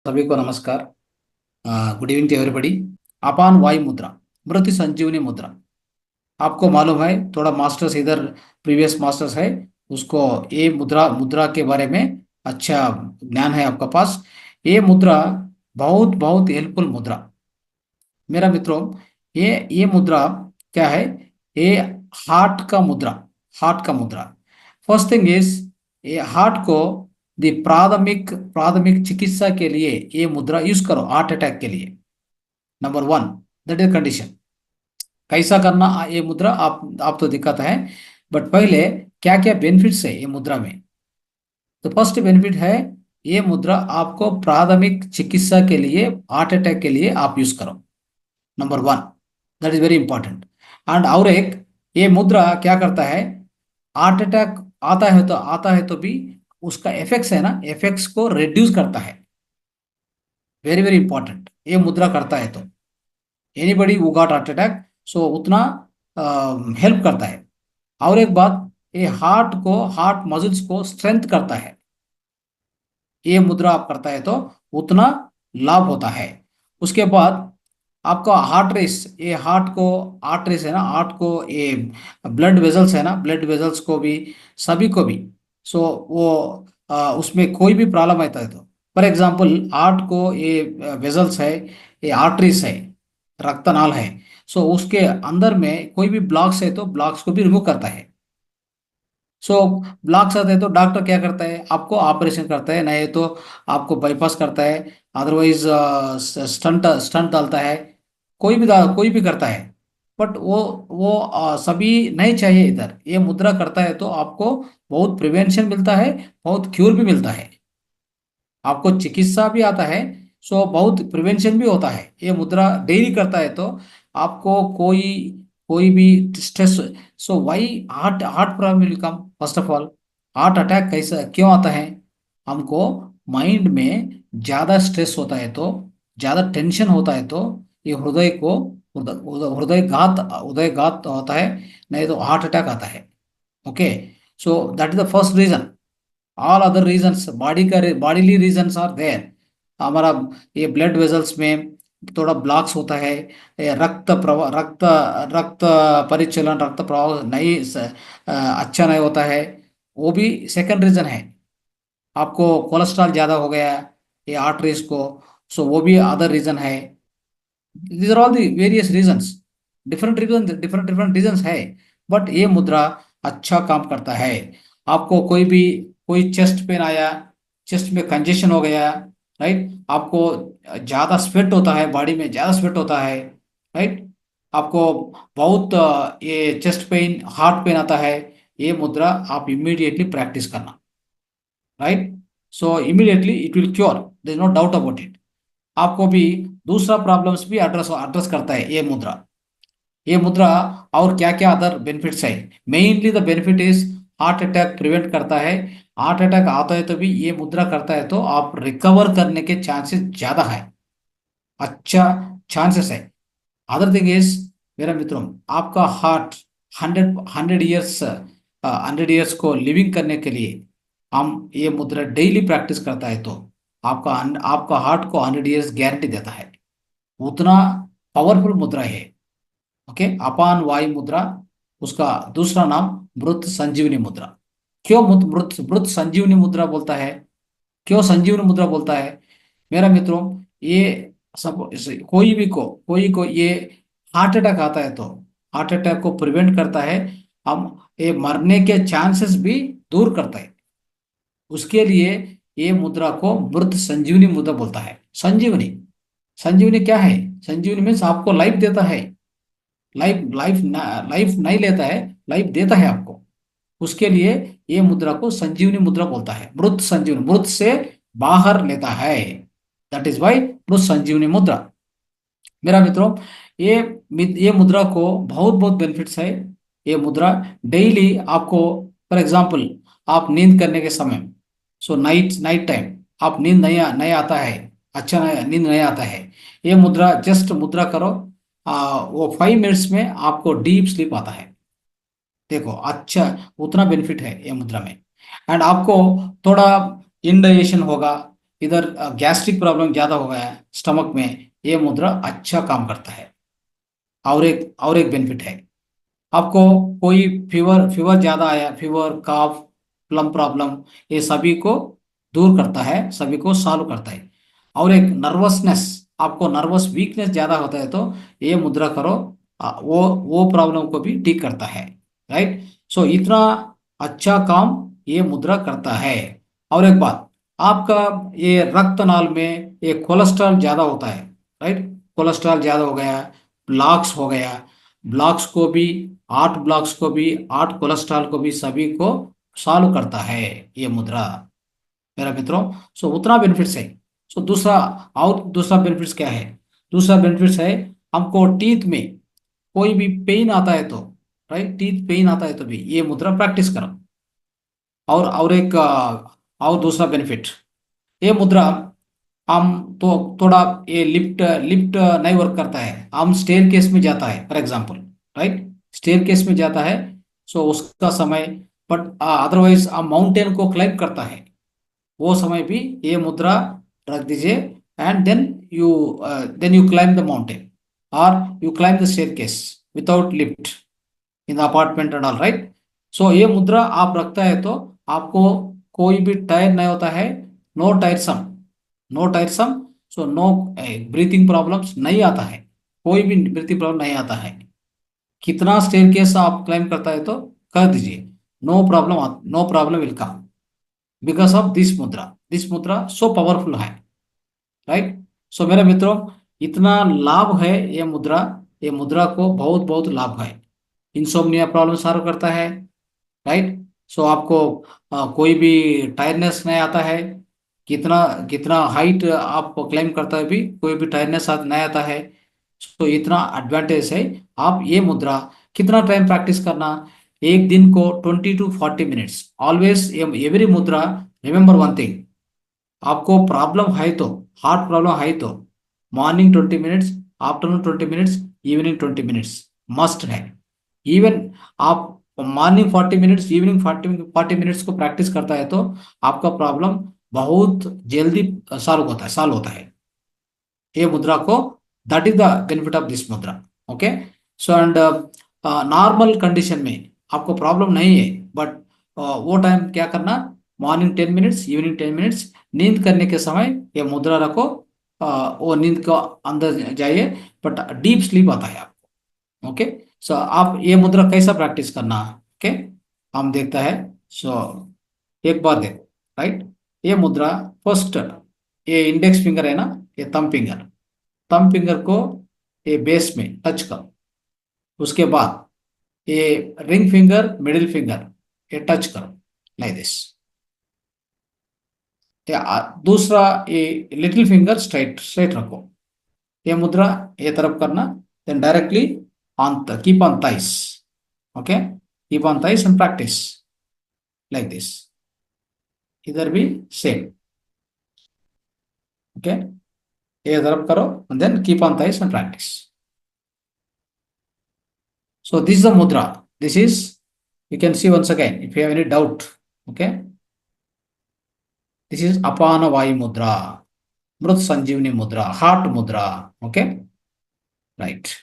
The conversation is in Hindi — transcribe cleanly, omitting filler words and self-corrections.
सभी को नमस्कार। Good evening to everybody. अपान वायु मुद्रा, मृत्यु संजीवनी मुद्रा। आपको मालूम है, थोड़ा मास्टर्स इधर प्रीवियस मास्टर्स है, उसको ये मुद्रा मुद्रा के बारे में अच्छा ज्ञान है आपका पास। ये मुद्रा बहुत बहुत हेल्पफुल मुद्रा। मेरा मित्रों, ये मुद्रा क्या है? ये हार्ट का मुद्रा। हार्ट का मुद्रा। फर्स्ट थिंग इज, ये हार्ट को द प्राथमिक प्राथमिक चिकित्सा के लिए ये मुद्रा यूज करो हार्ट अटैक के लिए। Number one, that is condition. कैसा करना ये मुद्रा आप तो दिक्कत है, बट पहले क्या क्या बेनिफिट्स है ये मुद्रा में। तो फर्स्ट बेनिफिट है, ये मुद्रा आपको प्राथमिक चिकित्सा के लिए, हार्ट अटैक के लिए आप यूज करो। Number one, that is very important. And और एक, ये मुद्रा क्या करता है? हार्ट अटैक आता है तो भी उसका इफेक्ट्स है ना, इफेक्ट्स को रिड्यूस करता है। वेरी वेरी इंपॉर्टेंट, ये मुद्रा करता है तो anybody who got heart attack, so उतना हेल्प करता है। और एक बात, ये हार्ट मसल्स को स्ट्रेंथ करता है। ये मुद्रा आप करता है तो उतना लाभ होता है। उसके बाद आपका हार्ट रेस, ये हार्ट रेस है ना, हार्ट को ये ब्लड वेजल्स है ना, ब्लड वेजल्स को भी, सभी को भी, सो वो उसमें कोई भी प्रॉब्लम आता है तो, फॉर एग्जांपल हार्ट को ये वेजल्स है, ये आर्टरीज है, रक्तनाल है, सो उसके अंदर में कोई भी ब्लॉक्स है तो ब्लॉक्स को भी रिमूव करता है। सो ब्लॉक्स आते हैं तो डॉक्टर क्या करता है? आपको ऑपरेशन करता है, नहीं तो आपको बाईपास करता है, अदरवाइज स्टंट स्टंट डालता है, कोई भी करता है। बट वो सभी नहीं चाहिए इधर। ये मुद्रा करता है तो आपको बहुत प्रिवेंशन मिलता है, बहुत क्यूर भी मिलता है, आपको चिकित्सा भी आता है, सो बहुत प्रिवेंशन भी होता है। ये मुद्रा डेली करता है तो आपको कोई कोई भी stress, so why heart heart problem will come first of all. Heart attack कैसा क्यों आता है? हमको माइंड में ज्यादा स्ट्रेस होता है तो, ज्यादा टेंशन होता है तो ये हृदय को हृदय घात होता है, नहीं तो हार्ट अटैक आता है। Okay, so that is the first reason. All other reasons, bodily reasons are there. हमारा ये ब्लड वेजल्स में थोड़ा ब्लॉक्स होता है, ये रक्त परिचलन, रक्त प्रवाह नहीं अच्छा नहीं होता है, वो भी सेकंड रीजन है। आपको कोलेस्ट्रॉल ज्यादा हो गया, ये आर्टरीज को, सो वो भी अदर रीजन है। These are all the various reasons, different different reasons है। बट ये मुद्रा अच्छा काम करता है। आपको कोई चेस्ट पेन आया, चेस्ट में कंजेशन हो गया, राइट, आपको ज्यादा स्वेट होता है, बॉडी में ज्यादा स्वेट होता है, राइट, आपको बहुत ये चेस्ट पेन, हार्ट पेन आता है, ये मुद्रा आप इमीडिएटली प्रैक्टिस करना, right. So immediately it will cure, there is no doubt about it. आपको भी दूसरा प्रॉब्लम्स भी एड्रेस एड्रेस करता है ये मुद्रा। ये मुद्रा और क्या क्या अदर बेनिफिट्स है? Mainly the benefit is heart attack prevent करता है। हार्ट अटैक आता है तो भी ये मुद्रा करता है तो आप रिकवर करने के चांसेस ज्यादा है, अच्छा चांसेस है। अदर थिंग इज, मेरा मित्रों, आपका हार्ट 100 ईयर्स को लिविंग करने के लिए हम ये मुद्रा डेली प्रैक्टिस करता है तो आपका आपका हार्ट को 100 ईयर्स गारंटी देता है। उतना पावरफुल मुद्रा है। ओके, अपान वायु मुद्रा, उसका दूसरा नाम मृत संजीवनी मुद्रा। क्यों मृत मृत संजीवनी मुद्रा बोलता है? क्यों संजीवनी मुद्रा बोलता है? मेरा मित्रों, ये सब कोई को ये हार्ट अटैक आता है तो हार्ट अटैक को प्रिवेंट करता है, हम ये मरने के चांसेस भी दूर करता है। उसके लिए ये मुद्रा को मृत संजीवनी मुद्रा बोलता है। संजीवनी, संजीवनी क्या है? संजीवनी मीन्स आपको लाइफ देता है। लाइफ नहीं लेता है, लाइफ देता है आपको। उसके लिए ये मुद्रा को संजीवनी मुद्रा बोलता है। मृत संजीवनी, मृत से बाहर लेता है, दैट इज वाई मृत संजीवनी मुद्रा। मेरा मित्रों, ये ये मुद्रा को बहुत बहुत बेनिफिट्स है। ये मुद्रा डेली आपको, फॉर एग्जांपल, आप नींद करने के समय, सो नाइट नाइट टाइम आप नींद नहीं आता है, अच्छा नहीं, नींद नहीं आता है, ये मुद्रा जस्ट मुद्रा करो, वो 5 मिनट्स में आपको डीप स्लीप आता है। देखो अच्छा, उतना बेनिफिट है ये मुद्रा में। एंड आपको थोड़ा इंडाइजेशन होगा, इधर गैस्ट्रिक प्रॉब्लम ज्यादा हो गया है स्टमक में, ये मुद्रा अच्छा काम करता है। और एक बेनिफिट है, आपको कोई फीवर फीवर ज्यादा आया, फीवर काफ प्लम प्रॉब्लम, ये सभी को दूर करता है, सभी को सॉल्व करता है। और एक नर्वसनेस, आपको नर्वस वीकनेस ज्यादा होता है तो ये मुद्रा करो, वो प्रॉब्लम को भी ठीक करता है। राइट। सो इतना अच्छा काम ये मुद्रा करता है। और एक बात, आपका ये रक्त नाल में ये कोलेस्ट्रॉल ज्यादा होता है। राइट। कोलेस्ट्रॉल ज्यादा हो गया, ब्लॉक्स हो गया, ब्लॉक्स को भी, 8 ब्लॉक्स को भी, 8 कोलेस्ट्रॉल को भी, सभी को सॉल्व करता है ये मुद्रा, मेरा मित्रों। सो उतना बेनिफिट्स है। सो दूसरा बेनिफिट्स क्या है? दूसरा बेनिफिट्स है, हमको टीथ में कोई भी पेन आता है तो, राइट, टीथ पेन आता है तो भी ये मुद्रा प्रैक्टिस करो। और दूसरा बेनिफिट, ये मुद्रा हम तो थोड़ा, ये लिफ्ट लिफ्ट नहीं वर्क करता है, हम स्टेयर केस में जाता है for example, right, staircase में जाता है, सो उसका समय, बट अदरवाइज हम माउंटेन को क्लाइम करता है, वो समय भी ये मुद्रा रख दीजिए, and then you climb the mountain और you climb the staircase without lift in the apartment and all, right. So ये मुद्रा आप रखता है तो आपको कोई भी टायर नहीं होता है, no tiresome, no tiresome, so no breathing problems नहीं आता है, कोई भी ब्रीथिंग प्रॉब्लम नहीं आता है। कितना स्टेयर केस आप क्लाइम करता है तो कर दीजिए, no problem, no problem will come because of this मुद्रा सो पावरफुल है। राइट। सो मेरे मित्रों, इतना लाभ है ये मुद्रा, ये मुद्रा को बहुत बहुत लाभ है। इंसोम्निया प्रॉब्लम सॉल्व करता है। राइट। सो आपको कोई भी टायरनेस नहीं आता है, कितना कितना हाइट आप क्लाइम करता है भी कोई भी टायरनेस नहीं आता है। सो इतना एडवांटेज है। आप ये मुद्रा कितना टाइम प्रैक्टिस करना, एक दिन को 20 to 40 मिनट्स, ऑलवेज एवरी मुद्रा। रिमेंबर वन थिंग, आपको प्रॉब्लम है तो, हार्ट प्रॉब्लम है तो, morning 20 minutes, afternoon 20 minutes, evening 20 minutes must है। इवन आप मॉर्निंग 40 मिनट्स, इवनिंग 40 मिनट्स को प्रैक्टिस करता है तो आपका प्रॉब्लम बहुत जल्दी सॉल्व होता है ये मुद्रा को। That is the benefit of this मुद्रा। Okay. So and normal condition में आपको प्रॉब्लम नहीं है, बट वो टाइम क्या करना, मॉर्निंग 10 मिनट्स, इवनिंग 10 मिनट्स, नींद करने के समय ये मुद्रा रखो, वो नींद को अंदर जाइए, बट डीप स्लीप आता है आपको। ओके। सो आप ये मुद्रा कैसा प्रैक्टिस करना, ओके, हम देखता है। सो एक बार देखो, राइट, ये मुद्रा फर्स्ट, ये इंडेक्स फिंगर है ना, ये थंब फिंगर को ये बेस में टच करो, उसके बाद ये रिंग फिंगर, मिडिल फिंगर, ये टच करो लाइक दिस। दूसरा ये लिटिल फिंगर स्ट्राइट स्ट्राइट रखो, ये मुद्रा ये तरफ करना, then directly on keep on thighs. Okay, keep on thighs and practice like this. इधर भी सेम। ओके, ये तरफ करो and then keep on thighs and practice. So this is the mudra. This is, you can see once again if you have any doubt. Okay, this is Apana Vayu Mudra, Mrut Sanjeevani Mudra, Heart Mudra. Okay, right.